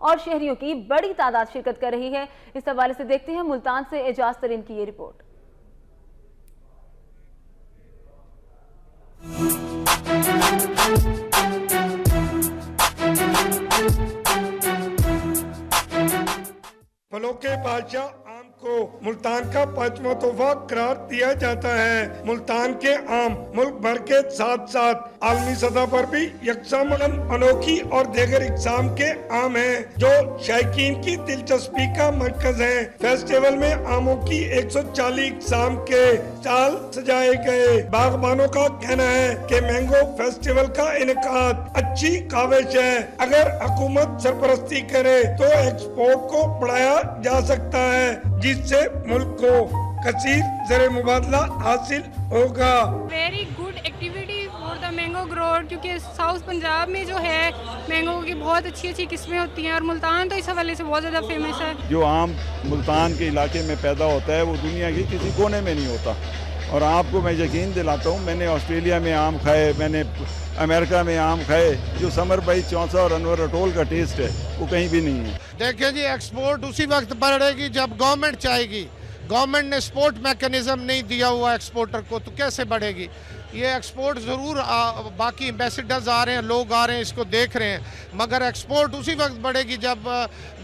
اور شہریوں کی بڑی تعداد شرکت کر رہی ہے۔ اس حوالے سے دیکھتے ہیں ملتان سے اعجاز ترین کی یہ رپورٹ۔ پھلوں کے بادشاہ آم کو ملتان کا پانچواں تحفہ قرار دیا جاتا ہے۔ ملتان کے آم ملک بھر کے ساتھ ساتھ عالمی سطح پر بھی یکساں مقام انوکھی اور دیگر اقسام کے آم ہیں جو شائقین کی دلچسپی کا مرکز ہیں۔ فیسٹیول میں آموں کی 140 اقسام کے اسٹال سجائے گئے۔ باغبانوں کا کہنا ہے کہ مینگو فیسٹیول کا انعقاد اچھی کاوش ہے۔ اگر حکومت سرپرستی کرے تو ایکسپورٹ کو بڑھایا جا سکتا ہے جس سے ملک کو کثیر زر مبادلہ حاصل ہوگا۔ Very good activity for the mango grower, کیونکہ ساؤتھ پنجاب میں جو ہے مینگو کی بہت اچھی اچھی قسمیں ہوتی ہیں اور ملتان تو اس حوالے سے بہت زیادہ فیمس ہے۔ جو آم ملتان کے علاقے میں پیدا ہوتا ہے وہ دنیا کے کسی کونے میں نہیں ہوتا، اور آپ کو میں یقین دلاتا ہوں، میں نے آسٹریلیا میں آم کھائے، میں نے امریکہ میں آم کھائے، جو سمر بھائی چونسا اور انور اٹول کا ٹیسٹ ہے وہ کہیں بھی نہیں ہے۔ دیکھیں جی، ایکسپورٹ اسی وقت بڑھے گی جب گورنمنٹ چاہے گی۔ گورنمنٹ نے سپورٹ میکنزم نہیں دیا ہوا ایکسپورٹر کو، تو کیسے بڑھے گی؟ یہ ایکسپورٹ ضرور باقی ایمبیسیڈرز آ رہے ہیں، لوگ آ رہے ہیں، اس کو دیکھ رہے ہیں، مگر ایکسپورٹ اسی وقت بڑھے گی جب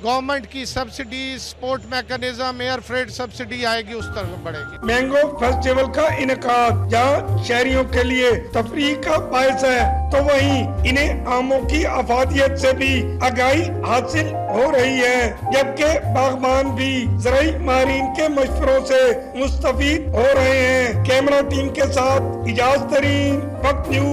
گورنمنٹ کی subsidy, support mechanism, air freight subsidy آئے گی، اس طرح بڑھے گی۔ مینگو فیسٹیول کا انعقاد جہاں شہریوں کے لیے تفریح کا باعث ہے تو وہیں انہیں آموں کی افادیت سے بھی آگاہی حاصل ہو رہی ہے، جبکہ باغبان بھی زرعی ماہرین کے مشوروں سے مستفید ہو رہے ہیں۔ کیمرہ ٹیم کے ساتھ اعجاز ترین، وقت نیوز۔